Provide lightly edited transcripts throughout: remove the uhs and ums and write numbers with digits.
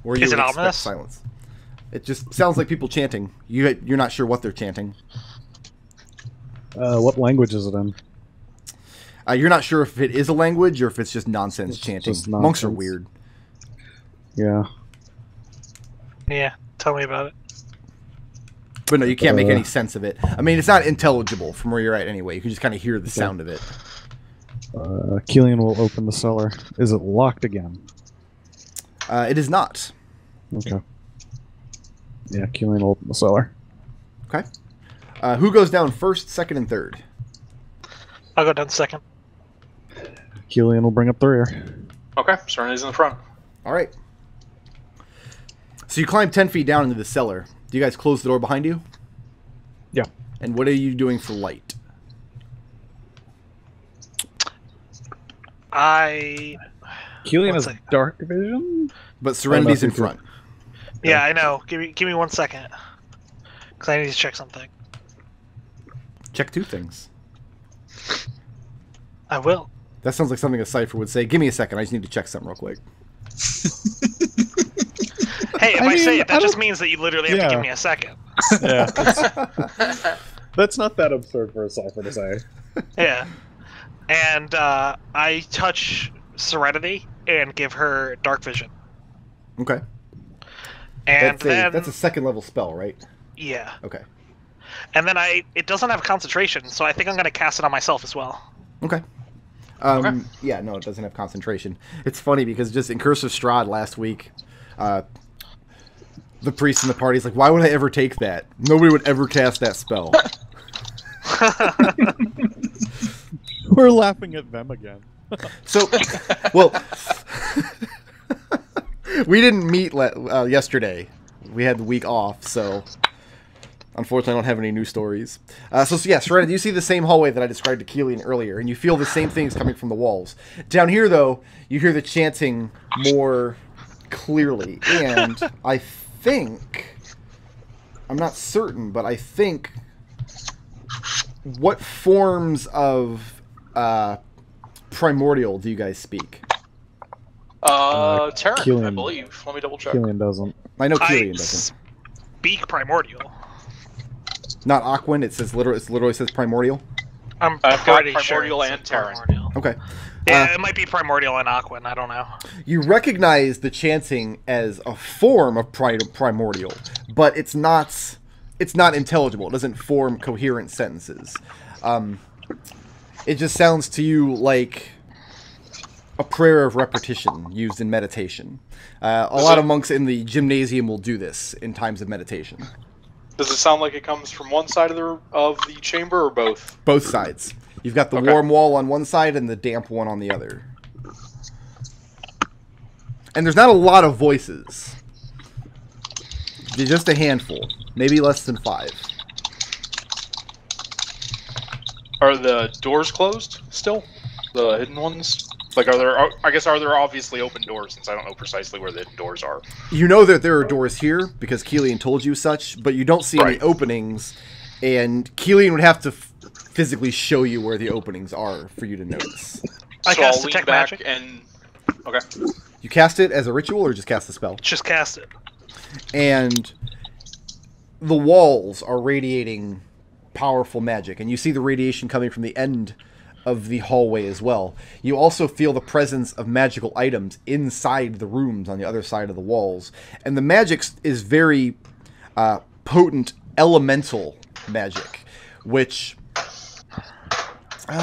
Where you Is it would expect ominous? silence. It just sounds like people chanting. You're not sure what they're chanting. What language is it in? You're not sure if it is a language or if it's just nonsense chanting. just Monks are nonsense. weird. Yeah. Yeah, tell me about it. But no, you can't make any sense of it. I mean, it's not intelligible from where you're at anyway. You can just kind of hear the sound of it. Kelian will open the cellar. Is it locked again? It is not. Okay. Yeah, Kelian will open the cellar. Okay. Who goes down first, second, and third? I'll go down second. Kelian will bring up the rear. Okay, Serenity's in the front. All right. So you climb 10 feet down into the cellar. Do you guys close the door behind you? Yeah. And what are you doing for light? Kelian has dark vision? But Serenity's in front. Yeah, I know. Give me 1 second. Because I need to check something. Check two things. I will. That sounds like something a cipher would say. Give me a second. I just need to check something real quick. Hey, if I mean, say it, that just means that you literally have to give me a second. Yeah. That's not that absurd for a cipher to say. Yeah. And I touch Serenity and give her dark vision. Okay. And that's a second level spell, right? Yeah. Okay. And then it doesn't have concentration, so I think I'm going to cast it on myself as well. Okay. Okay. Yeah, no, it doesn't have concentration. It's funny because just in Curse of Strahd last week, the priest in the party is like, why would I ever take that? Nobody would ever cast that spell. We're laughing at them again. So, well, we didn't meet yesterday. We had the week off, so unfortunately I don't have any new stories. So yeah, Serenity, you see the same hallway that I described to Kelian earlier, and you feel the same things coming from the walls. Down here, though, you hear the chanting more clearly, and I think, I'm not certain, but I think, what forms of primordial do you guys speak? Terran, I Kelian. believe. Let me double check. Kelian doesn't. I know I Kelian doesn't. speak primordial. Not Aquan, it literally says primordial. I'm I've got pretty sure primordial it's and Terran. primordial. Okay. Yeah, it might be primordial and Aquan. I don't know. You recognize the chanting as a form of primordial, but it's not intelligible. It doesn't form coherent sentences. It just sounds to you like a prayer of repetition used in meditation. A lot of monks in the gymnasium will do this in times of meditation. Does it sound like it comes from one side of the chamber or both? Both sides. You've got the Okay. warm wall on one side and the damp one on the other. And there's not a lot of voices. Just a handful. Maybe less than 5. Are the doors closed still? The hidden ones? Like, are there obviously open doors, since I don't know precisely where the hidden doors are? You know that there are doors here, because Kelian told you such, but you don't see any openings, and Kelian would have to physically show you where the openings are for you to notice. I So cast I'll lean detect back magic. and... Okay. You cast it as a ritual, or just cast the spell? Just cast it. And the walls are radiating powerful magic, and you see the radiation coming from the end of the hallway as well. You also feel the presence of magical items inside the rooms on the other side of the walls, and the magic is very potent elemental magic, which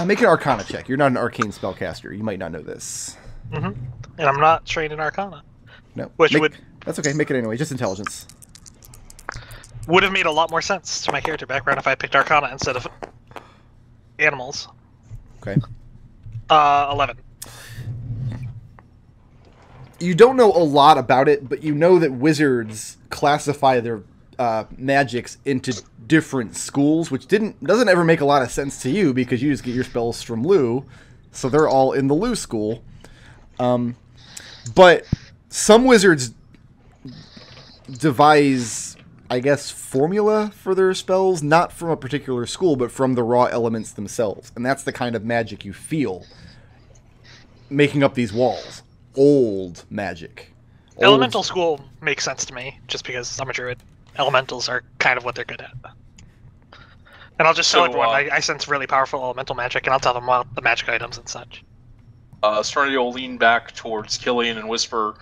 make an Arcana check. You're not an arcane spellcaster. You might not know this. And I'm not trained in Arcana. No, Which would that's okay. Make it anyway. Just intelligence. would have made a lot more sense to my character background if I picked Arcana instead of animals. Okay. 11. You don't know a lot about it, but you know that wizards classify their magics into different schools, which doesn't ever make a lot of sense to you because you just get your spells from Lu, so they're all in the Lu school. But some wizards devise, I guess, formula for their spells, not from a particular school, but from the raw elements themselves. And that's the kind of magic you feel making up these walls. Old magic. Elemental school makes sense to me, just because I'm a druid. Elementals are kind of what they're good at. And I'll just tell everyone, I sense really powerful elemental magic, and I'll tell them about the magic items and such. Serenity will lean back towards Kelian and whisper,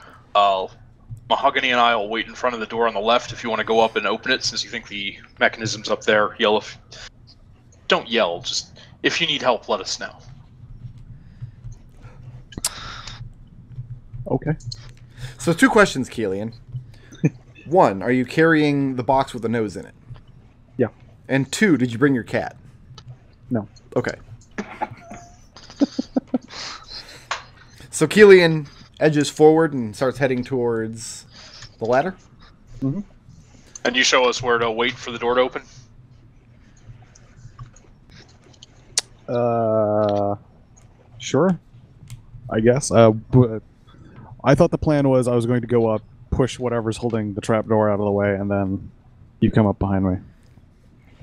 Mahogany and I will wait in front of the door on the left if you want to go up and open it, since you think the mechanism's up there. Yell if... Don't yell, just if you need help, let us know. Okay. So 2 questions, Kelian. 1, are you carrying the box with the nose in it? Yeah. And 2, did you bring your cat? No. Okay. So Kelian edges forward and starts heading towards the ladder. Mm-hmm. And you show us where to wait for the door to open? Sure. I guess. But I thought the plan was I was going to go up, push whatever's holding the trapdoor out of the way, and then you come up behind me.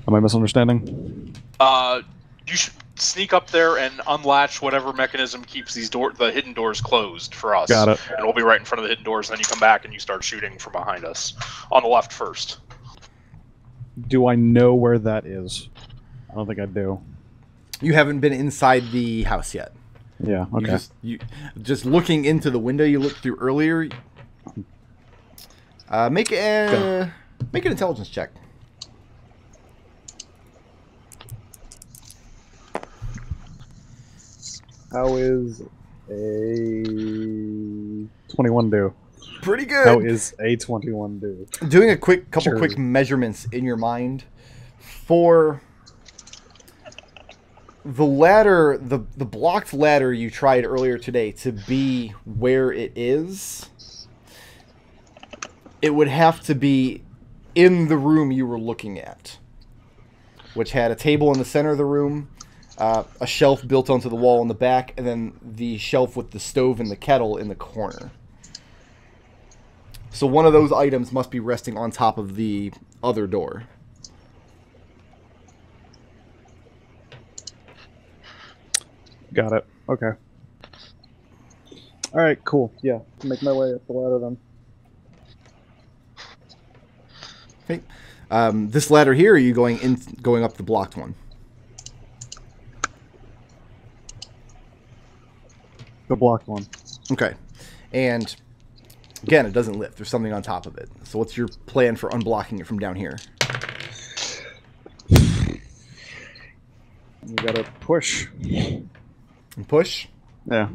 Am I misunderstanding? You should sneak up there and unlatch whatever mechanism keeps the hidden doors closed for us. Got it. And we'll be right in front of the hidden doors, and then you come back and you start shooting from behind us. On the left first. Do I know where that is? I don't think I do. You haven't been inside the house yet. Yeah, okay. You just looking into the window you looked through earlier. Make an intelligence check. How is a 21 do? Pretty good. How is a 21 do? Doing a couple Sure. quick measurements in your mind for the ladder, the blocked ladder you tried earlier today to be where it is. It would have to be in the room you were looking at, which had a table in the center of the room, a shelf built onto the wall in the back, and then the shelf with the stove and the kettle in the corner. So one of those items must be resting on top of the other door. Got it. Okay. Alright, cool. Yeah. Make my way up the ladder then. Okay. This ladder here, are you going up the blocked one? The blocked one. Okay. And again, it doesn't lift. There's something on top of it. So what's your plan for unblocking it from down here? You gotta push. And push? Yeah.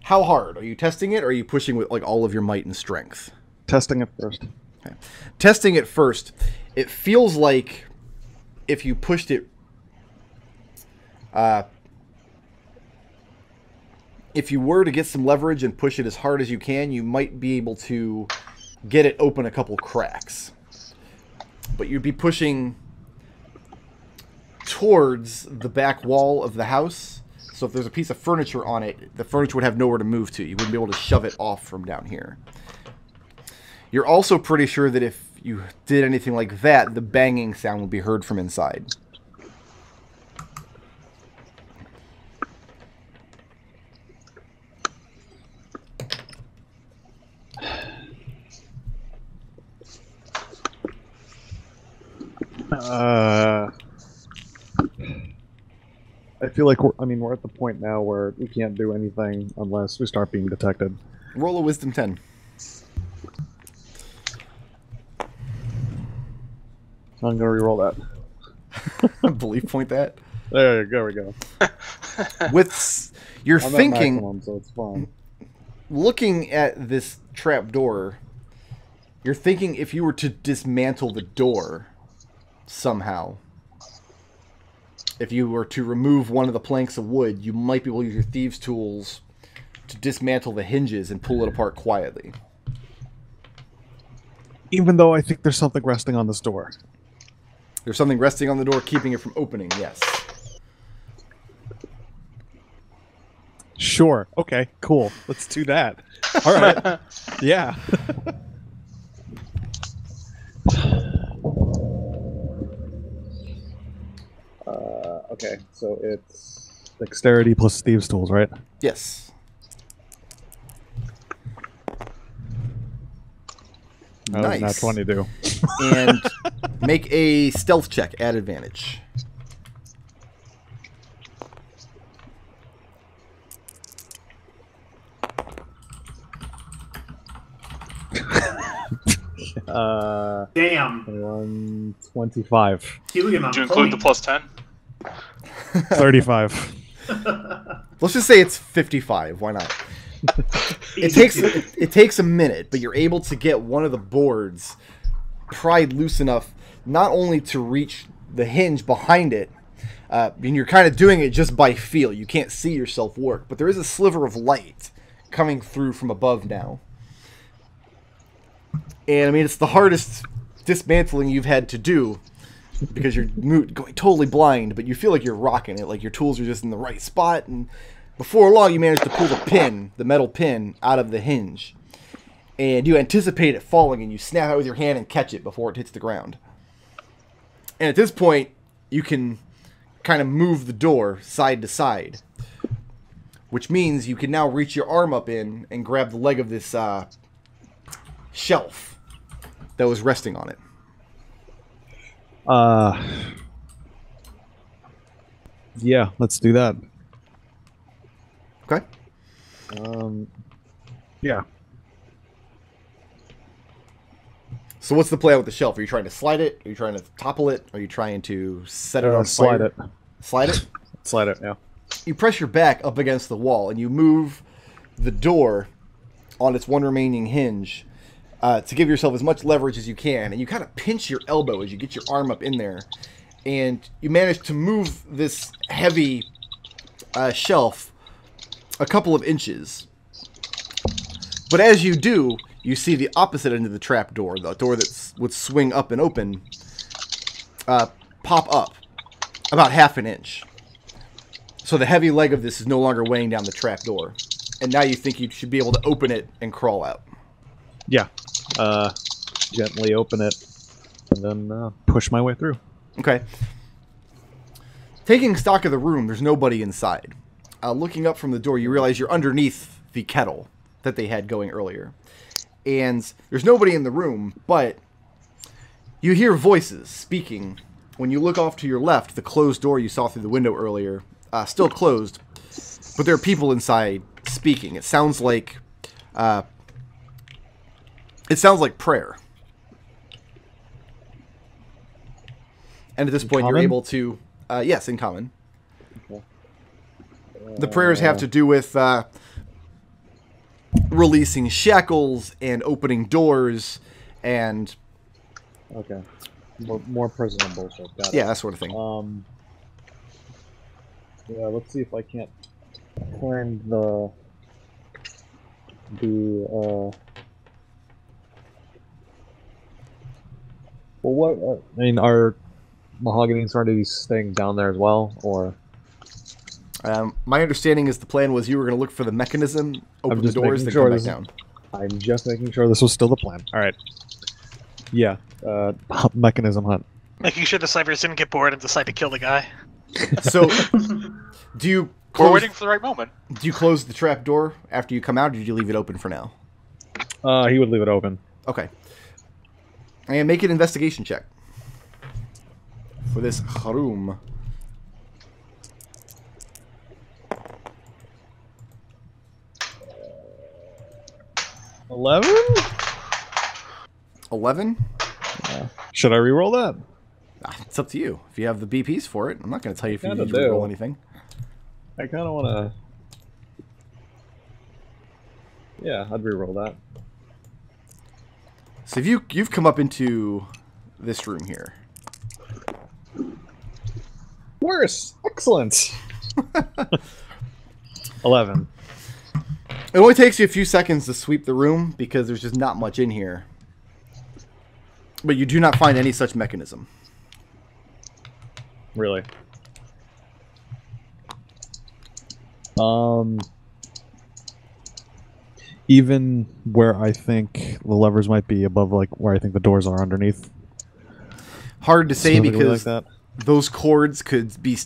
How hard? Are you testing it, or are you pushing with like all of your might and strength? Testing it first. Okay. Testing it first. It feels like if you pushed it... if you were to get some leverage and push it as hard as you can, you might be able to get it open a couple cracks. But you'd be pushing towards the back wall of the house. So if there's a piece of furniture on it, the furniture would have nowhere to move to. You wouldn't be able to shove it off from down here. You're also pretty sure that if you did anything like that, the banging sound would be heard from inside. I feel like we're at the point now where we can't do anything unless we start being detected. Roll a wisdom 10. I'm gonna re-roll that. Belief point that. There we go. With you're I'm thinking, at maximum, so it's fine. looking at this trap door, you're thinking if you were to dismantle the door somehow, if you were to remove one of the planks of wood, you might be able to use your thieves' tools to dismantle the hinges and pull it apart quietly. Even though I think there's something resting on this door. There's something resting on the door keeping it from opening, yes. Sure. Okay, cool. Let's do that. All right. Yeah. Okay, so it's Dexterity plus thieves' tools, right? Yes. Not Nice. 22. And make a stealth check at advantage. Damn. 25. Kelian on Did you include the point. plus 10? 35. Let's just say it's 55. Why not? It takes a minute, but you're able to get one of the boards pried loose enough not only to reach the hinge behind it, and you're kind of doing it just by feel. You can't see yourself work, but there is a sliver of light coming through from above now. And I mean, it's the hardest dismantling you've had to do because you're going totally blind, but you feel like you're rocking it, like your tools are just in the right spot. And before long, you manage to pull the metal pin, out of the hinge. And you anticipate it falling, and you snap it with your hand and catch it before it hits the ground. And at this point, you can kind of move the door side to side, which means you can now reach your arm up in and grab the leg of this shelf that was resting on it. Yeah, let's do that. Okay. Yeah. So what's the plan with the shelf? Are you trying to slide it? Are you trying to topple it? Are you trying to set it on Slide fire? it. Slide it? Slide it, yeah. You press your back up against the wall, and you move the door on its one remaining hinge to give yourself as much leverage as you can. And you kind of pinch your elbow as you get your arm up in there. And you manage to move this heavy shelf a couple of inches. But as you do, you see the opposite end of the trap door, the door that would swing up and open, pop up about half an inch. So the heavy leg of this is no longer weighing down the trap door. And now you think you should be able to open it and crawl out. Yeah. Gently open it, and then push my way through. Okay. Taking stock of the room, there's nobody inside. Looking up from the door, you realize you're underneath the kettle that they had going earlier. And there's nobody in the room, but you hear voices speaking. When you look off to your left, the closed door you saw through the window earlier, still closed, but there are people inside speaking. It sounds like prayer. And at this point, you're able to, yes, in common. Okay. The prayers have to do with releasing shackles and opening doors and... Okay. More prisoner bullshit. Got it. Yeah, that sort of thing. Yeah, let's see if I can't find the well, what? I mean, are Mahogany and Serenity staying down there as well, or? My understanding is the plan was you were going to look for the mechanism, open the doors, then come back down. I'm just making sure this was still the plan. All right. Yeah. Mechanism hunt. Making sure the snipers didn't get bored and decide to kill the guy. So, do you? We're waiting for the right moment. Do you close the trap door after you come out, or did you leave it open for now? He would leave it open. Okay. And make an investigation check for this room. 11? 11? Should I re-roll that? It's up to you. If you have the BPs for it, I'm not going to tell you if you Kinda need to roll do. anything. I kind of want to... Yeah, I'd re-roll that. So if you've come up into this room here. Worse! Excellent! 11. It only takes you a few seconds to sweep the room because there's just not much in here. But you do not find any such mechanism. Really? Even where I think the levers might be above, like where I think the doors are underneath. Hard to say Specifically because like those cords could be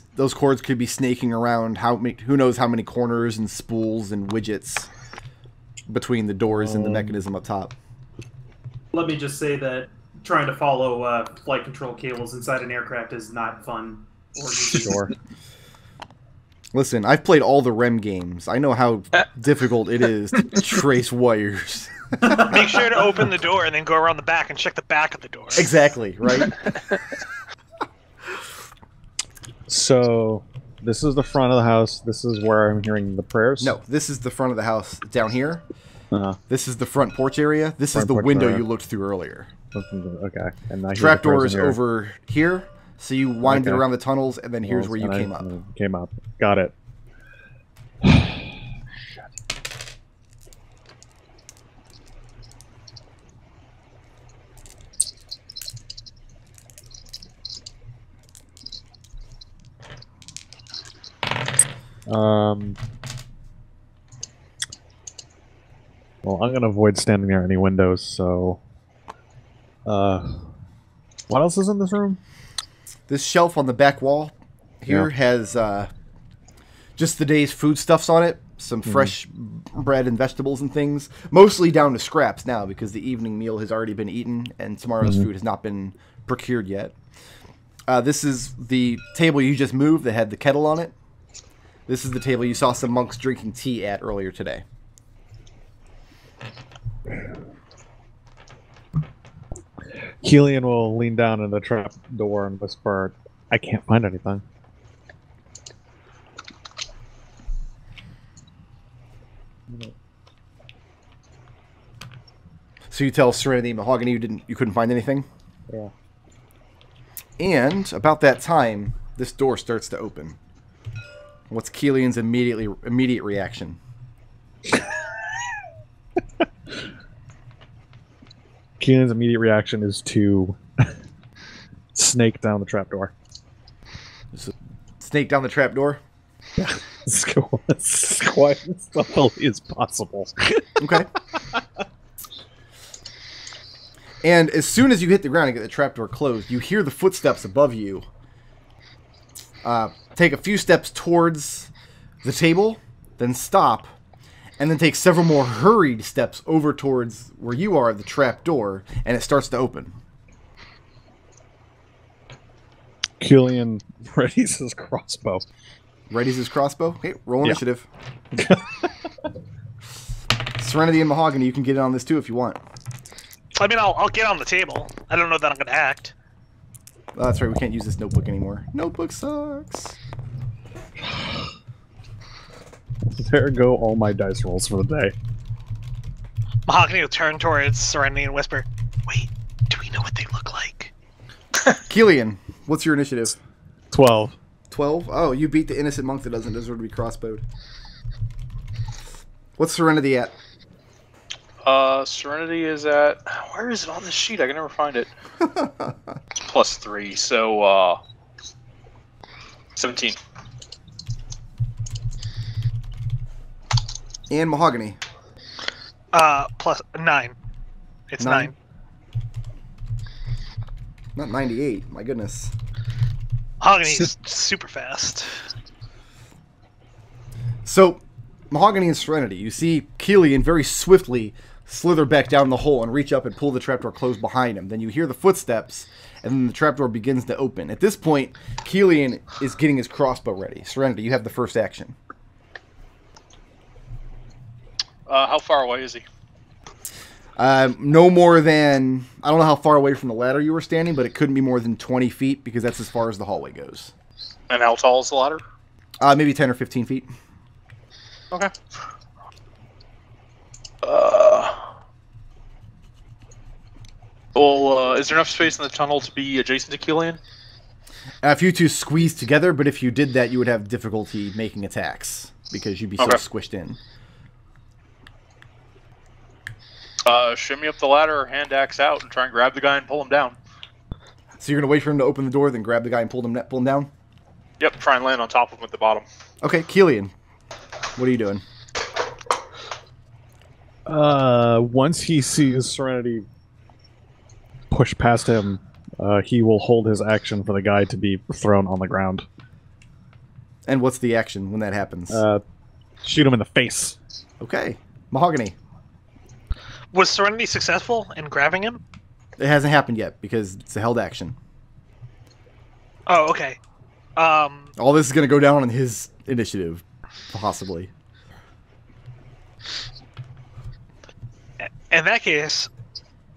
snaking around who knows how many corners and spools and widgets between the doors and the mechanism up top. Let me just say that trying to follow flight control cables inside an aircraft is not fun or easy. Sure. Listen, I've played all the REM games. I know how difficult it is to trace wires. Make sure to open the door and then go around the back and check the back of the door. Exactly, right? So, this is the front of the house. This is where I'm hearing the prayers? No, this is the front of the house down here. Uh-huh. This is the front porch area. This is the window you looked through earlier. Okay. And I hear Trapdoor is the prayers in here. over here, so you winded around the tunnels, and then here's where you came up. Came up. Got it. Well, I'm gonna avoid standing near any windows, so... what else is in this room? This shelf on the back wall here has just the day's foodstuffs on it. Some fresh bread and vegetables and things. Mostly down to scraps now because the evening meal has already been eaten and tomorrow's food has not been procured yet. This is the table you just moved that had the kettle on it. This is the table you saw some monks drinking tea at earlier today. Kelian will lean down in the trap door and whisper, I can't find anything. So you tell Serenity and Mahogany you couldn't find anything? Yeah. And about that time, this door starts to open. What's Kelian's immediate reaction? Kelian's immediate reaction is to snake down the trapdoor. Snake down the trapdoor? Yeah. Let's go as quiet and stealthily as possible. Okay. And as soon as you hit the ground and get the trapdoor closed, you hear the footsteps above you. Take a few steps towards the table, then stop, and then take several more hurried steps over towards where you are, the trapdoor, and it starts to open. Kelian readies his crossbow. Readies his crossbow? Okay, roll initiative. Serenity and Mahogany, you can get in on this too if you want. I mean, I'll get on the table. I don't know that I'm going to act. Oh, that's right, we can't use this notebook anymore. Notebook sucks. There go all my dice rolls for the day. Mahogany will turn towards Serenity and whisper, wait, do we know what they look like? Kelian, what's your initiative? 12. 12? Oh, you beat the innocent monk that doesn't deserve to be crossbowed. What's Serenity at? Serenity is at... Where is it on this sheet? I can never find it. It's +3, so, 17. And Mahogany? +9. It's 9. Not 98, my goodness. Mahogany's super fast. So, Mahogany and Serenity, you see Kelian very swiftly slither back down the hole and reach up and pull the trapdoor closed behind him. Then you hear the footsteps, and then the trapdoor begins to open. At this point, Kelian is getting his crossbow ready. Serenity, you have the first action. How far away is he? No more than... I don't know how far away from the ladder you were standing, but it couldn't be more than 20 feet, because that's as far as the hallway goes. And how tall is the ladder? Maybe 10 or 15 feet. Okay. Well, is there enough space in the tunnel to be adjacent to Kelian? If you two squeeze together, but if you did that, you would have difficulty making attacks, because you'd be so squished in. Shimmy up the ladder or hand axe out and try and grab the guy and pull him down. So you're going to wait for him to open the door, then grab the guy and pull him down? Yep, try and land on top of him at the bottom. Okay, Kelian, what are you doing? Once he sees Serenity push past him He will hold his action for the guy to be thrown on the ground. And what's the action when that happens? Shoot him in the face. Okay. Mahogany. Was Serenity successful in grabbing him? It hasn't happened yet because it's a held action. Oh, okay. All this is going to go down on his initiative, possibly. In that case,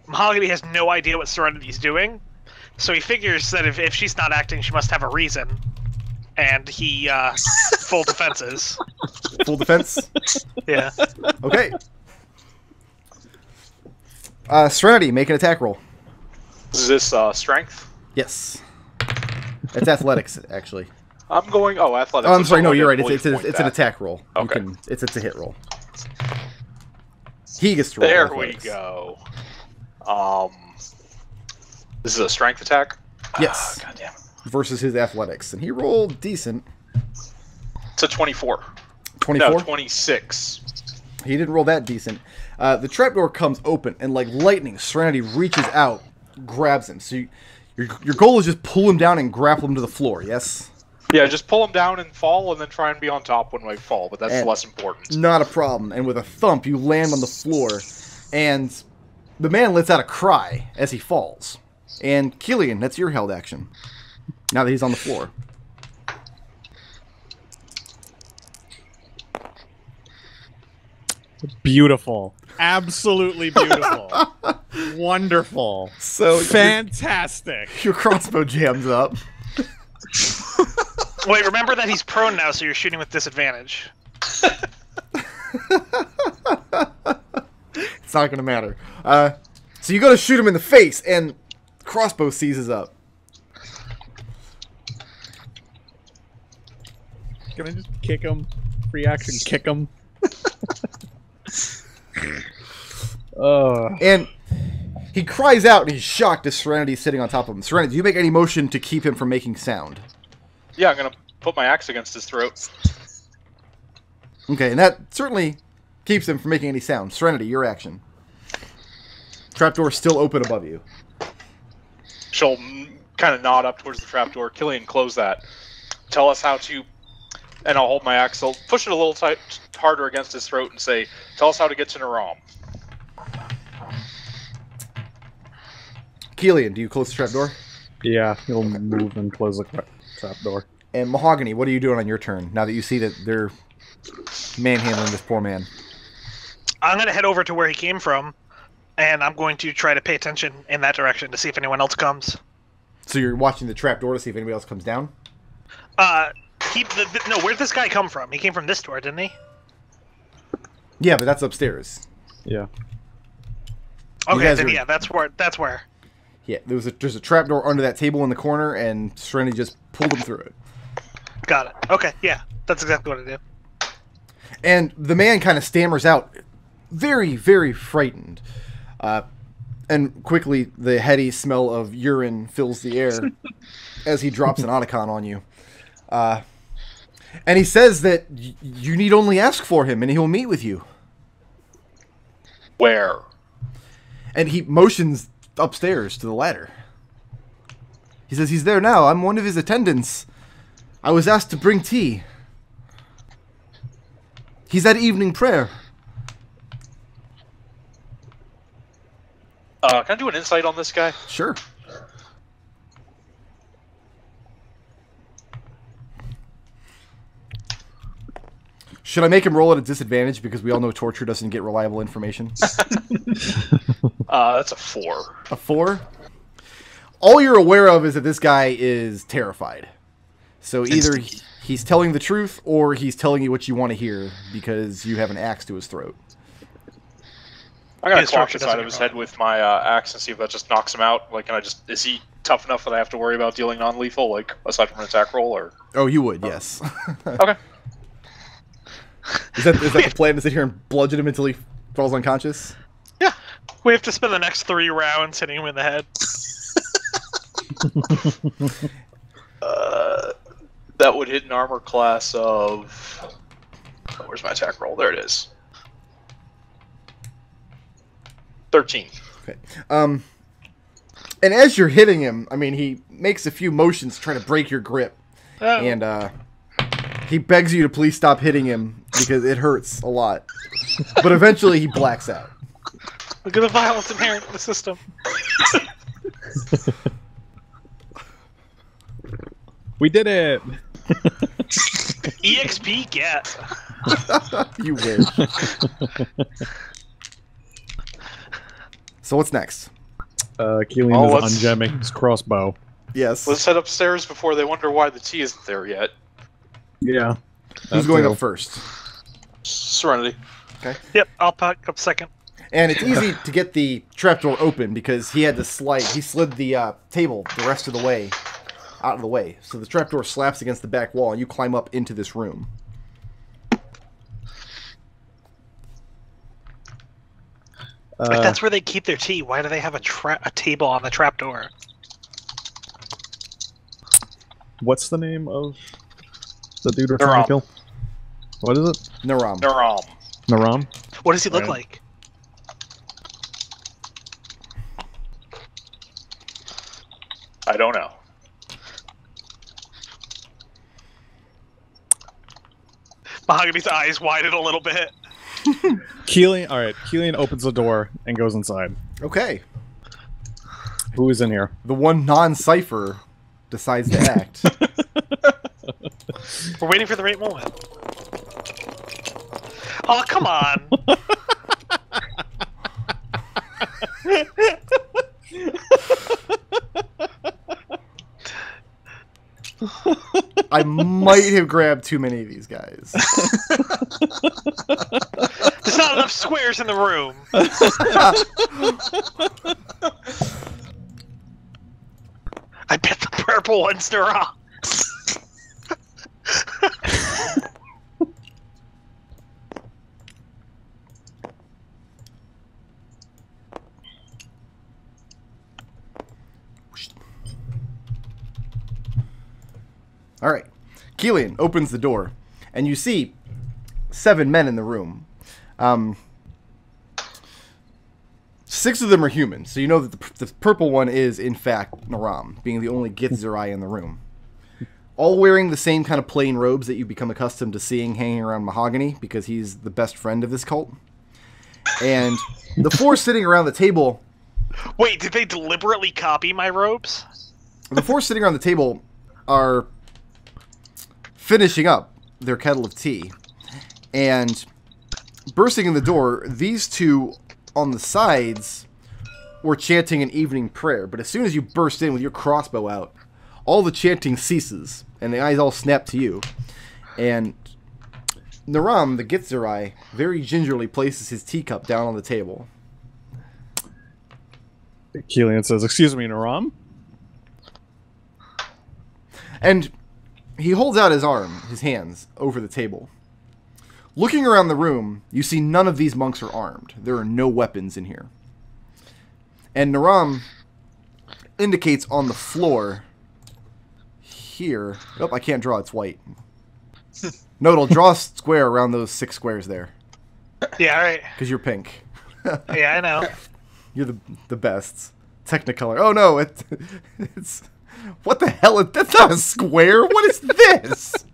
Mahogany has no idea what Serenity's doing, so he figures that if she's not acting, she must have a reason. And he, full defenses. Full defense? Yeah. Okay. Serenity, make an attack roll. Is this strength? Yes. It's athletics, actually. I'm going. Oh, athletics. Oh, I'm sorry. No, you're right. Fully It's point an that. attack roll. Okay. It's a hit roll. He gets to roll. There athletics. we go. This is a strength attack? Yes. God damn it. Versus his athletics, and he rolled decent. It's a 24. 24. No, 26. He didn't roll that decent. The trapdoor comes open, and like lightning, Serenity reaches out, grabs him. So your goal is just pull him down and grapple him to the floor. Yes. Yeah, just pull him down and fall, and then try and be on top when we fall, but that's less important. Not a problem. And with a thump, you land on the floor, and the man lets out a cry as he falls. And Kelian, that's your held action. Now that he's on the floor. Beautiful. Absolutely beautiful. Wonderful. So fantastic. your crossbow jams up. Wait, remember that he's prone now, so you're shooting with disadvantage. It's not going to matter. So you go to shoot him in the face, and crossbow seizes up. Can I just kick him? Free action, kick him. And he cries out, and he's shocked as Serenity is sitting on top of him. Serenity, do you make any motion to keep him from making sound? Yeah, I'm gonna put my axe against his throat. Okay, and that certainly keeps him from making any sound. Serenity, your action. Trapdoor still open above you. She'll kind of nod up towards the trapdoor. Kelian, close that. Tell us how to... And I'll hold my axe. I'll push it a little harder against his throat and say, tell us how to get to Naram. Kelian, do you close the trapdoor? Yeah, he'll move and close the trapdoor. And Mahogany, what are you doing on your turn now that you see that they're manhandling this poor man? I'm going to head over to where he came from, and I'm going to try to pay attention in that direction to see if anyone else comes. So you're watching the trapdoor to see if anybody else comes down? No, where'd this guy come from? He came from this door, didn't he? Yeah, but that's upstairs. Yeah. Okay, then yeah, that's where. Yeah, there's a trapdoor under that table in the corner, and Serenity just pulled him through it. Got it. Okay, yeah, that's exactly what I do. And the man kind of stammers out, very, very frightened. And quickly, the heady smell of urine fills the air as he drops an Otacon on you. And he says that you need only ask for him, and he'll meet with you. Where? And he motions upstairs to the ladder. He says he's there now. I'm one of his attendants. I was asked to bring tea. He's at evening prayer. Can I do an insight on this guy? Sure. Should I make him roll at a disadvantage because we all know torture doesn't get reliable information? That's a 4. A 4? All you're aware of is that this guy is terrified. So either he's telling the truth or he's telling you what you want to hear because you have an axe to his throat. I'm gonna His clock torture the side doesn't of his get head with my axe and see if that just knocks him out. Like, is he tough enough that I have to worry about dealing non-lethal, like, aside from an attack roll, or? Oh, you would, yes. Okay. Is that the plan, to sit here and bludgeon him until he falls unconscious? Yeah, we have to spend the next 3 rounds hitting him in the head. That would hit an armor class of... Oh, where's my attack roll? There it is. 13. Okay. And as you're hitting him, I mean, he makes a few motions trying to break your grip. Oh. And he begs you to please stop hitting him because it hurts a lot. But eventually he blacks out. Look at the violence inherent in the system. We did it! EXP get. You wish. So what's next? Kelian is ungemming his crossbow. Yes. Let's head upstairs before they wonder why the tea isn't there yet. Yeah. Who's going up first? Serenity. Okay. Yep, I'll pack up second. And it's easy to get the trapdoor open because he had to slide. He slid the table the rest of the way out of the way. So the trapdoor slaps against the back wall, and you climb up into this room. If that's where they keep their tea, why do they have a table on the trapdoor? What's the name of the dude we're trying to kill? What is it? Naram. Naram? What does he look like? I don't know. Mahogany's eyes widen a little bit. Kelian opens the door and goes inside. Okay. Who is in here? The one non-cipher decides to act. We're waiting for the right moment. Oh, come on! I might have grabbed too many of these guys. There's not enough squares in the room. I bet the purple one's Nora. All right. Kelian opens the door, and you see 7 men in the room. 6 of them are human, so you know that the purple one is, in fact, Naram, being the only Githzerai in the room. All wearing the same kind of plain robes that you've become accustomed to seeing hanging around Mahogany, because he's the best friend of this cult. And the 4 sitting around the table... Wait, did they deliberately copy my robes? The 4 sitting around the table are finishing up their kettle of tea. And bursting in the door, these 2 on the sides were chanting an evening prayer. But as soon as you burst in with your crossbow out, all the chanting ceases, and the eyes all snap to you. And Naram, the Githzerai, very gingerly places his teacup down on the table. Kelian says, "Excuse me, Naram?" And he holds out his hands, over the table. Looking around the room, you see none of these monks are armed. There are no weapons in here. And Naram indicates on the floor here... Oh, I can't draw, it's white. Nodal, draw a square around those 6 squares there. Yeah, alright. Because you're pink. Yeah, I know. You're the best. Technicolor. Oh no, it's... What the hell? That's not a square. What is this?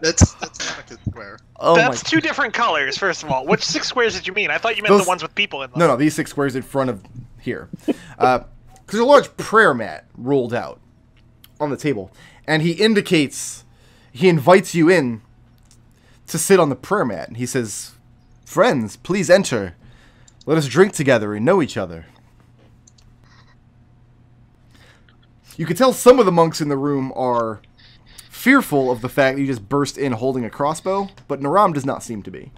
That's not a good square. Oh That's my... 2 different colors, first of all. Which 6 squares did you mean? I thought you meant the ones with people in them. No, these 6 squares in front of here. Because there's a large prayer mat rolled out on the table. And he invites you in to sit on the prayer mat. And he says, "Friends, please enter. Let us drink together and know each other." You can tell some of the monks in the room are fearful of the fact that you just burst in holding a crossbow, but Naram does not seem to be.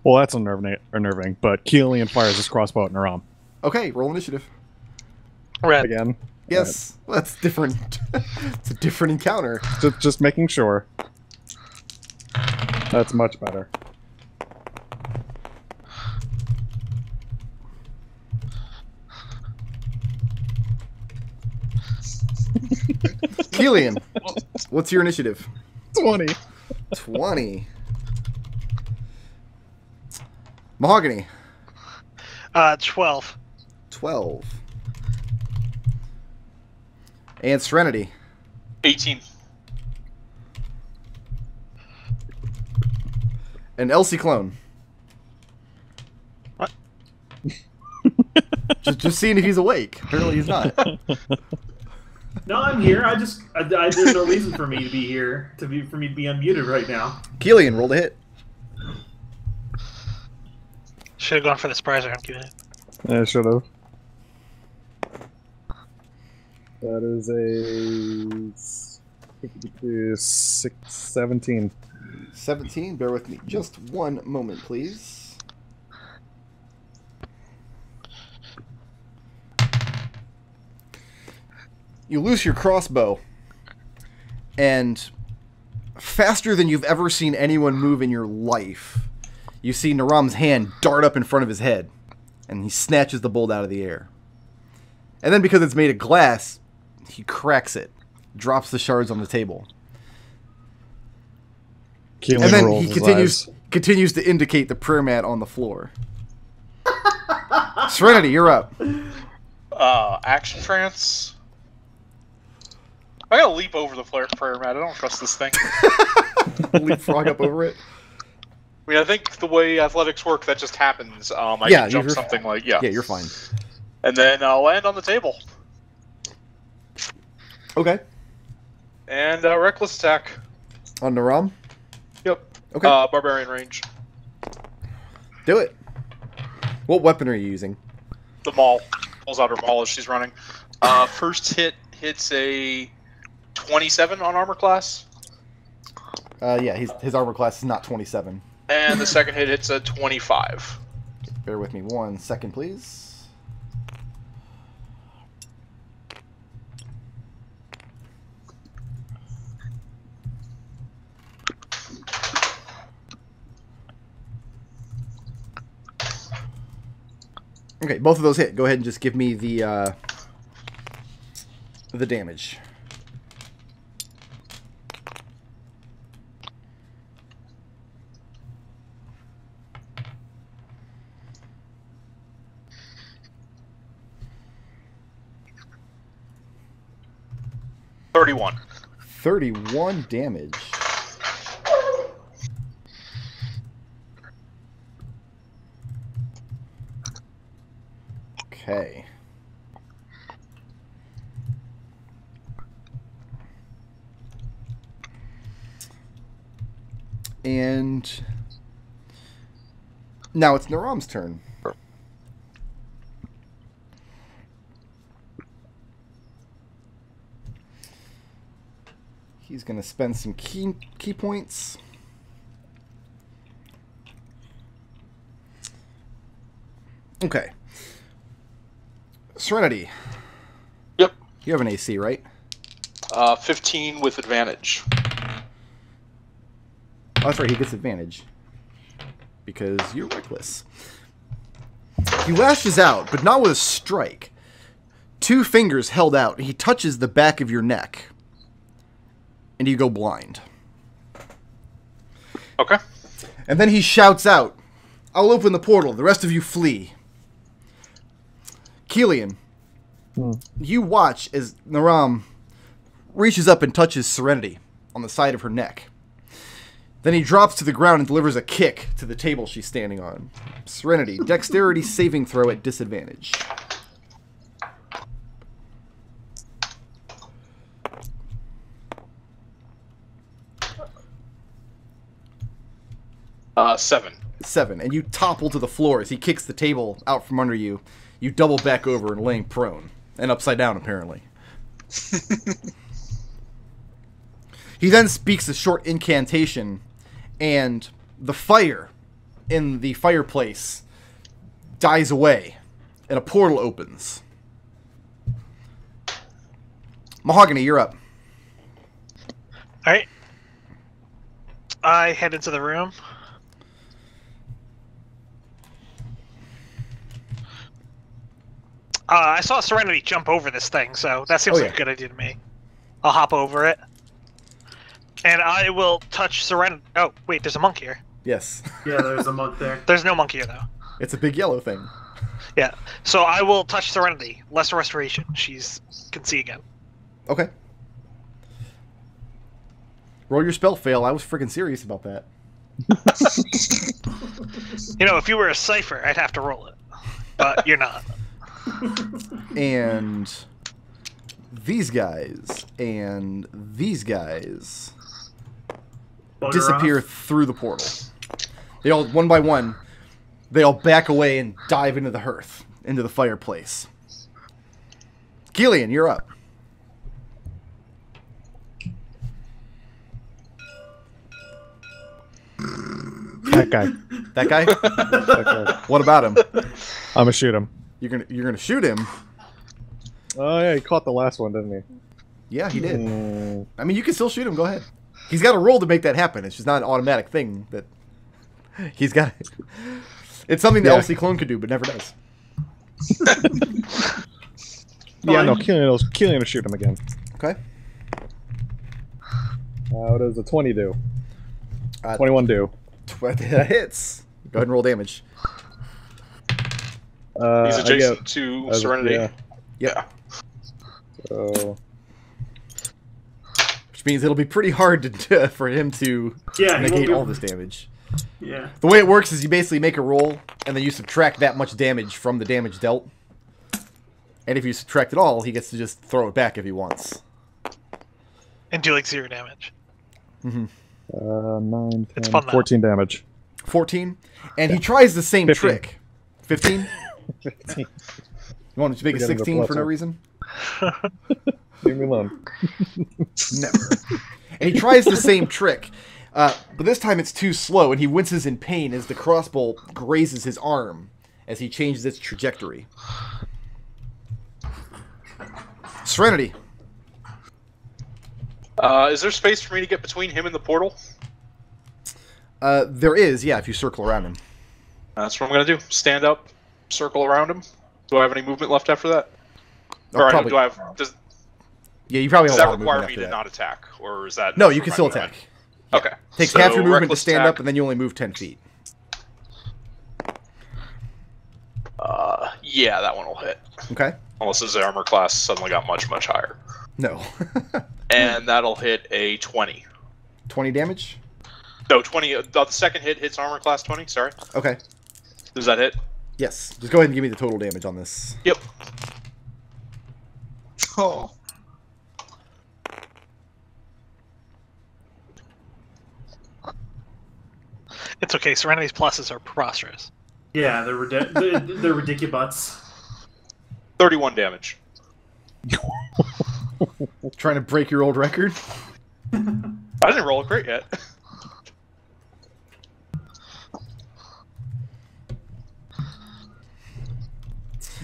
Well, that's unnerving, but Kelian fires his crossbow at Naram. Okay, roll initiative. Red. Again. Yes, well, that's different. It's a different encounter. Just making sure. That's much better. Kelian, what's your initiative? 20. 20. Mahogany. 12. 12. And Serenity. 18. And Ciclon. What? just seeing if he's awake. Apparently he's not. No, I'm here. There's no reason for me to be here, for me to be unmuted right now. Kelian, roll to hit. Should have gone for the surprise round. Give it. Yeah, I should have. That is a 17. 17. Bear with me just one moment, please. You loose your crossbow, and faster than you've ever seen anyone move in your life, you see Naram's hand dart up in front of his head, and he snatches the bolt out of the air. And then because it's made of glass, he cracks it, drops the shards on the table. Kelian And then rolls he his continues to indicate the prayer mat on the floor. Serenity, you're up. Action trance. I gotta leap over the prayer mat. I don't trust this thing. Leapfrog up over it. I mean, I think the way athletics work, that just happens. I Yeah, can jump you're- something like, yeah. Yeah, you're fine. And then I'll land on the table. Okay. And reckless attack. On Naram? Yep. Okay. Barbarian range. Do it. What weapon are you using? The maul. Pulls out her maul as she's running. First hit hits a 27 on armor class. Yeah, his armor class is not 27. And the second hit hits a 25. Bear with me 1 second, please. Okay, both of those hit. Go ahead and just give me the damage. $31. 31 damage. Okay. And now it's Naram's turn. He's going to spend some key points. Okay. Serenity. Yep. You have an AC, right? 15 with advantage. Oh, that's right, he gets advantage. Because you're reckless. He lashes out, but not with a strike. 2 fingers held out, and he touches the back of your neck. And you go blind. Okay. And then he shouts out, I'll open the portal, the rest of you flee. Kelian, you watch as Naram reaches up and touches Serenity on the side of her neck. Then he drops to the ground and delivers a kick to the table she's standing on. Serenity, dexterity saving throw at disadvantage. 7. 7, and you topple to the floor as he kicks the table out from under you. You double back over and laying prone. And upside down, apparently. He then speaks a short incantation, and the fire in the fireplace dies away, and a portal opens. Mahogany, you're up. Alright. I head into the room. I saw Serenity jump over this thing, so that seems like a good idea to me. I'll hop over it. And I will touch Serenity. Oh, wait, there's a monk here. Yes. Yeah, there's a monk there. There's no monk here, though. It's a big yellow thing. Yeah. So I will touch Serenity. Lesser Restoration. She's can see again. Okay. Roll your spell fail. I was freaking serious about that. You know, if you were a cipher, I'd have to roll it. But you're not. And these guys and these guys disappear through the portal. They all, one by one, they all back away and dive into the hearth, into the fireplace. Kelian, you're up. That guy. That guy? That guy. What about him? I'm gonna shoot him. You're gonna shoot him? Oh yeah, he caught the last one, didn't he? Yeah, he did. Mm. I mean, you can still shoot him. Go ahead. He's got a roll to make that happen. It's just not an automatic thing that he's got. It's something that Ciclon could do, but never does. Yeah, no, Kelian will shoot him again. Okay. What does a 20 do? 21 do. That hits. Go ahead and roll damage. He's adjacent to Serenity. Yeah. Yep. So Which means it'll be pretty hard to, for him to negate all this damage. Yeah. The way it works is you basically make a roll, and then you subtract that much damage from the damage dealt. And if you subtract it all, he gets to just throw it back if he wants. And do like 0 damage. Mm-hmm. 9, 10, It's fun, though. 14 damage. 14. And he tries the same 15. trick. 15? 15. You want him to make it Forgetting the 16 for no plus reason? Leave me alone. Never. And he tries the same trick. But this time it's too slow, and he winces in pain as the crossbow grazes his arm as he changes its trajectory. Serenity. Is there space for me to get between him and the portal? There is, yeah, if you circle around him. That's what I'm going to do. Stand up, circle around him. Do I have any movement left after that? Oh, Or probably. do I have... Does Yeah, you probably that have a lot of require movement me after to that. not attack? Or is that... No, enough you for can my still movement? attack. Okay. Takes So, half your movement to reckless stand attack. up, and then you only move 10 feet. Yeah, that one will hit. Okay? Unless his armor class suddenly got much, much higher. No. And that'll hit a 20. 20 damage? No, 20. The second hit hits armor class 20, sorry. Okay. Does that hit? Yes. Just go ahead and give me the total damage on this. Yep. Oh. It's okay. Serenity's pluses are preposterous. Yeah, they're ridiculous. 31 damage. Trying to break your old record? I didn't roll a crit yet.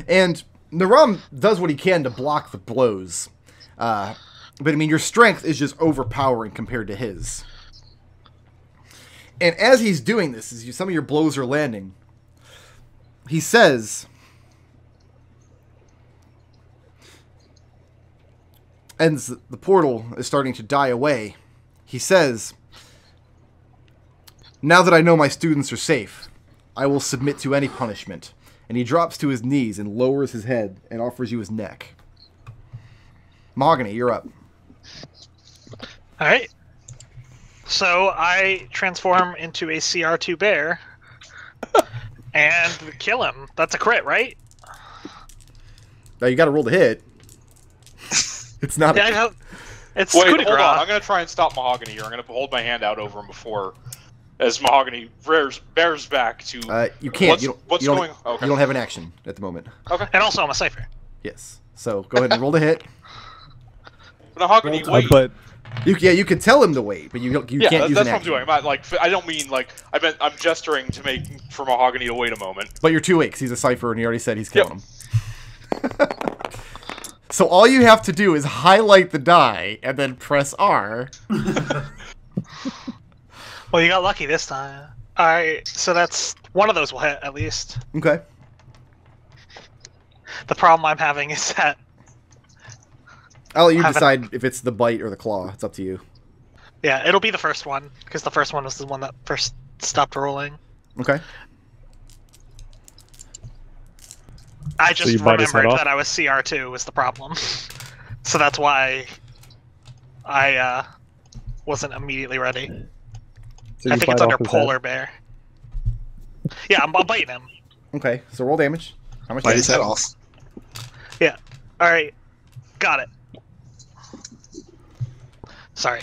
And Naram does what he can to block the blows. But, I mean, your strength is just overpowering compared to his. And as he's doing this, as some of your blows are landing, he says... And the portal is starting to die away. He says, "Now that I know my students are safe, I will submit to any punishment." And he drops to his knees and lowers his head and offers you his neck. Mahogany, you're up. Alright. So I transform into a CR2 bear and kill him. That's a crit, right? Now you got to roll the hit. It's not. Yeah, I know. It's Wait, coup de hold grace. on. I'm going to try and stop Mahogany here. I'm going to hold my hand out over him before... As Mahogany bears back to... You can't. What's going on? Okay. You don't have an action at the moment. Okay. And also, I'm a cipher. Yes. So go ahead and roll the hit. Mahogany, wait. But You can tell him to wait, but you can't use that's an what I'm action. doing. I'm not, like, I don't mean, like... I'm gesturing to make... For Mahogany to wait a moment. But you're too late because he's a cipher and he already said he's killing him. So all you have to do is highlight the die and then press R. Well, you got lucky this time. Alright, so that's... One of those will hit, at least. Okay. The problem I'm having is that... I'll let you Have decide if it's the bite or the claw. It's up to you. Yeah, it'll be the first one, because the first one was the one that first stopped rolling. Okay. I just you bite his head remembered off? that I was CR2 was the problem. So that's why I wasn't immediately ready. So I you think bite it's under off his Polar head? Bear. Yeah, I'm biting him. Okay, so roll damage. How much Bite damage? his head off. Yeah. Alright. Got it. Sorry.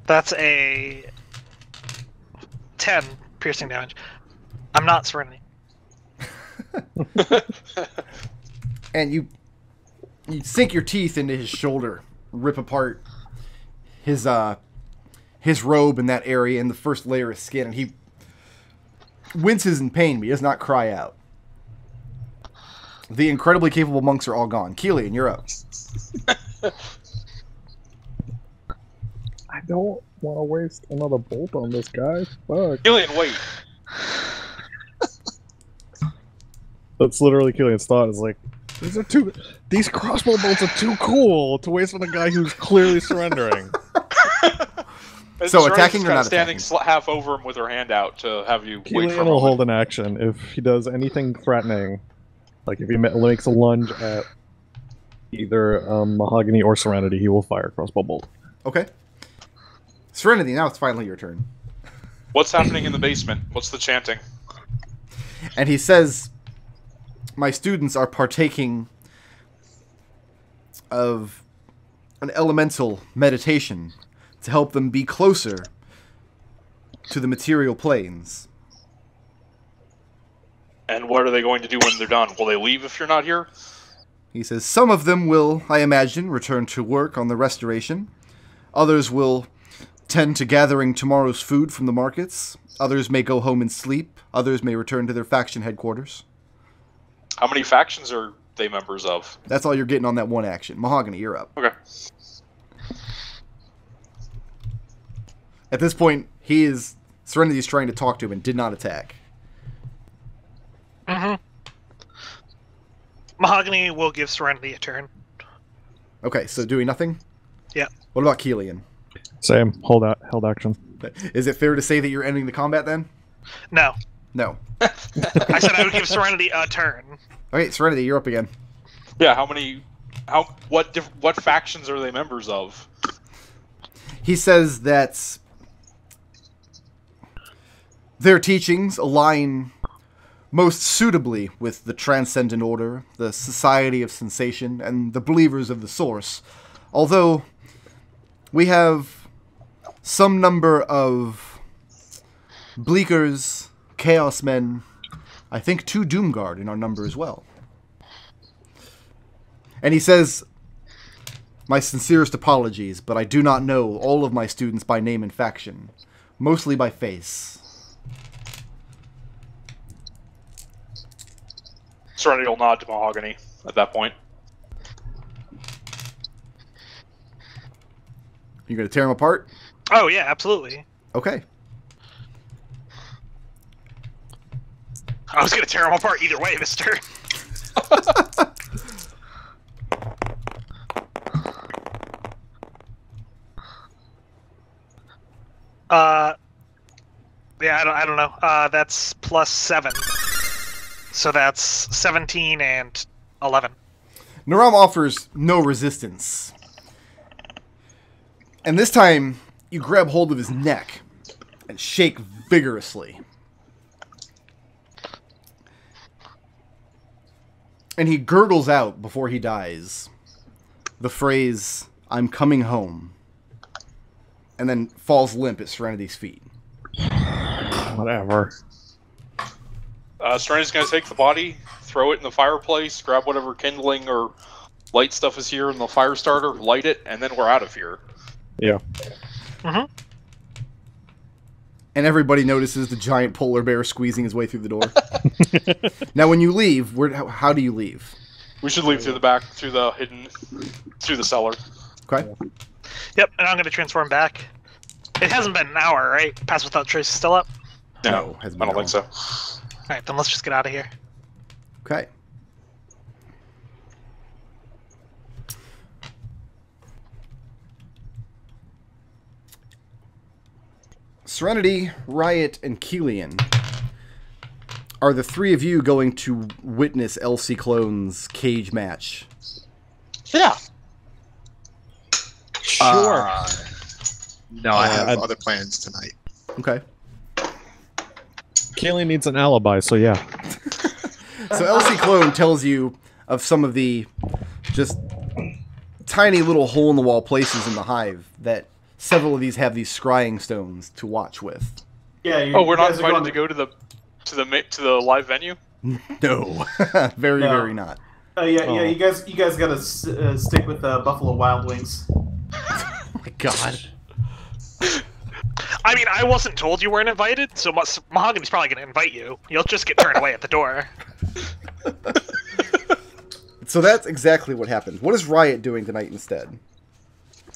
That's a 10 piercing damage. I'm not Serenity. And you sink your teeth into his shoulder, rip apart his robe in that area and the first layer of skin, and he winces in pain, but he does not cry out. The incredibly capable monks are all gone. Kelian, you're up. I don't want to waste another bolt on this guy. Fuck. Kelian, wait. That's literally Killian's thought. Is like, these crossbow bolts are too cool to waste on a guy who's clearly surrendering. So Serenity attacking just or kinda not standing attacking? half over him with her hand out to have you wait for a Killian will moment. hold an action if he does anything threatening. Like if he makes a lunge at either Mahogany or Serenity, he will fire a crossbow bolt. Okay. Serenity, now it's finally your turn. What's happening in the basement? What's the chanting? And he says, my students are partaking of an elemental meditation to help them be closer to the material planes. And what are they going to do when they're done? Will they leave if you're not here? He says, some of them will, I imagine, return to work on the restoration. Others will tend to gathering tomorrow's food from the markets. Others may go home and sleep. Others may return to their faction headquarters. How many factions are they members of? That's all you're getting on that one action. Mahogany, you're up. Okay. At this point, Serenity is trying to talk to him and did not attack. Mm-hmm. Mahogany will give Serenity a turn. Okay, so doing nothing? Yeah. What about Kelian? Same. Held action. Is it fair to say that you're ending the combat then? No. No. I said I would give Serenity a turn. Okay, Serenity, you're up again. Yeah, what factions are they members of? He says that their teachings align most suitably with the Transcendent Order, the Society of Sensation, and the Believers of the Source. Although we have some number of Bleakers, Chaos Men, I think 2 Doomguard in our number as well. And he says, my sincerest apologies, but I do not know all of my students by name and faction, mostly by face. Serenity will nod to Mahogany at that point. You gonna tear them apart? Oh, yeah, absolutely. Okay. I was going to tear them apart either way this turn. Yeah, I don't know. That's plus 7. So that's 17 and 11. Naram offers no resistance. And this time, you grab hold of his neck and shake vigorously. And he gurgles out before he dies the phrase, I'm coming home. And then falls limp at Serenity's feet. Whatever. Serenity's going to take the body, throw it in the fireplace, grab whatever kindling or light stuff is here in the fire starter, light it, and then we're out of here. Yeah. Mm-hmm. And everybody notices the giant polar bear squeezing his way through the door. Now, when you leave, how do you leave? We should leave through the back, through the cellar. Okay. Yep, and I'm going to transform back. It hasn't been an hour, right? Pass Without Trace is still up? No, I hasn't don't been think so. Alright, then let's just get out of here. Okay. Serenity, Riot, and Kelian. Are the three of you going to witness Ciclon's cage match? Yeah. Sure. No, I have other plans tonight. Okay. Kelian needs an alibi, so yeah. So Ciclon tells you of some of the just tiny little hole-in-the-wall places in the hive that several of these have these scrying stones to watch with. Yeah. We're not invited to go to the live venue. No, very not. Yeah. You guys gotta stick with Buffalo Wild Wings. Oh my god. I mean, I wasn't told you weren't invited, so Mahogany's probably going to invite you. You'll just get turned away at the door. So that's exactly what happened. What is Riot doing tonight instead?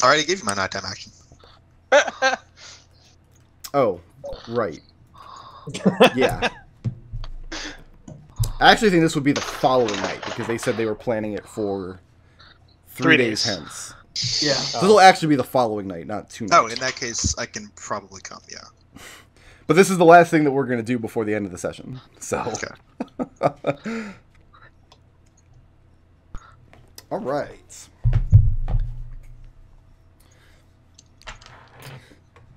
I already gave you my nighttime action. Oh, right. Yeah. I actually think this would be the following night, because they said they were planning it for 3 days hence. Yeah. So it'll actually be the following night, not 2 nights. Oh, in that case, I can probably come, yeah. But this is the last thing that we're going to do before the end of the session. So. Okay. All right.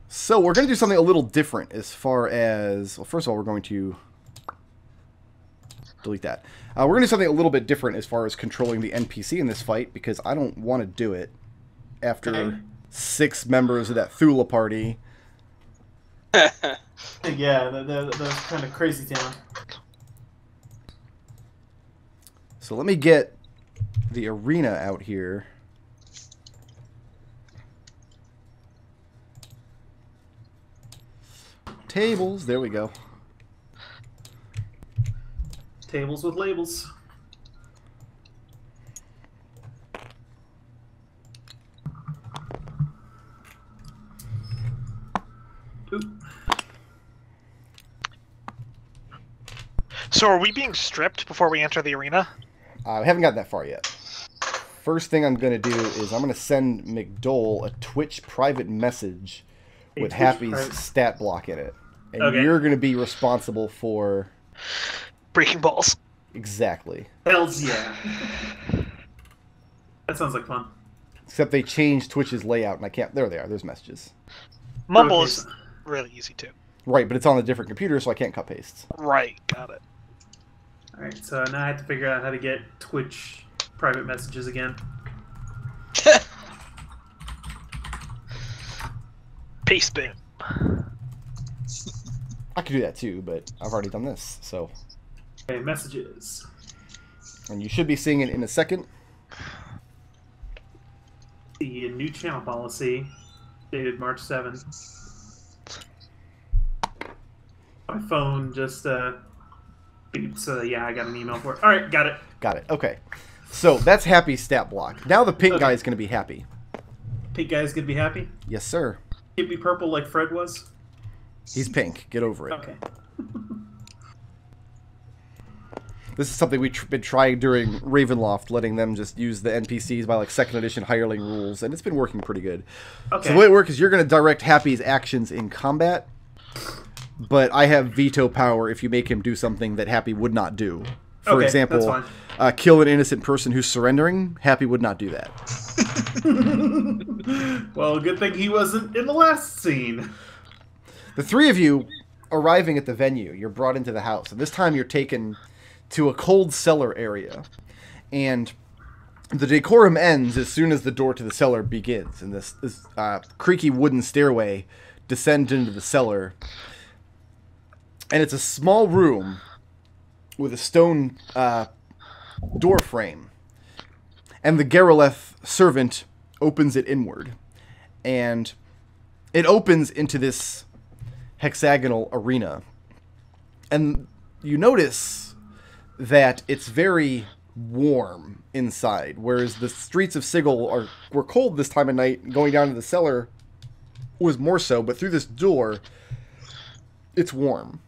So we're going to do something a little different as far as... Well, first of all, we're going to... delete that. We're going to do something a little bit different as far as controlling the NPC in this fight, because I don't want to do it after 6 members of that Thula party. Yeah, that's kind of crazy town. So let me get the arena out here. Tables, there we go. Tables with labels. Oop. So are we being stripped before we enter the arena? I haven't gotten that far yet. First thing I'm going to do is I'm going to send McDohl a Twitch private message with Happy's stat block in it. And you're going to be responsible for... breaking balls. Exactly. Hells yeah. That sounds like fun. Except they changed Twitch's layout, and I can't... There they are. There's messages. Mumble is really easy too. Right, but it's on a different computer, so I can't cut pastes. Right, got it. Alright, so now I have to figure out how to get Twitch private messages again. Paste bin. I could do that too, but I've already done this, so... Okay, messages. And you should be seeing it in a second. The new channel policy, dated March 7th. My phone just beeped, so yeah, I got an email for it. Alright, got it. Got it, okay. So, that's Happy's stat block. Now the pink guy is going to be happy. Pink guy's gonna be happy? Yes, sir. Can't be purple like Fred was? He's pink. Get over it. Okay. This is something we've been trying during Ravenloft, letting them just use the NPCs by like 2nd edition hireling rules, and it's been working pretty good. Okay. So the way it works is you're going to direct Happy's actions in combat, but I have veto power if you make him do something that Happy would not do. For Okay, example, that's kill an innocent person who's surrendering. Happy would not do that. Well, good thing he wasn't in the last scene. The 3 of you arriving at the venue, you're brought into the house, and this time you're taken to a cold cellar area, and the decorum ends as soon as the door to the cellar begins, and this creaky wooden stairway descends into the cellar, and it's a small room with a stone door frame, and the Garoleth servant opens it inward, and it opens into this hexagonal arena, and you notice that it's very warm inside, whereas the streets of Sigil were cold this time of night. Going down to the cellar was more so, but through this door, it's warm.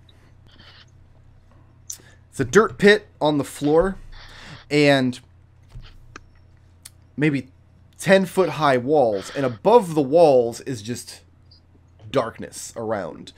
It's a dirt pit on the floor, and maybe 10-foot high walls, and above the walls is just darkness around.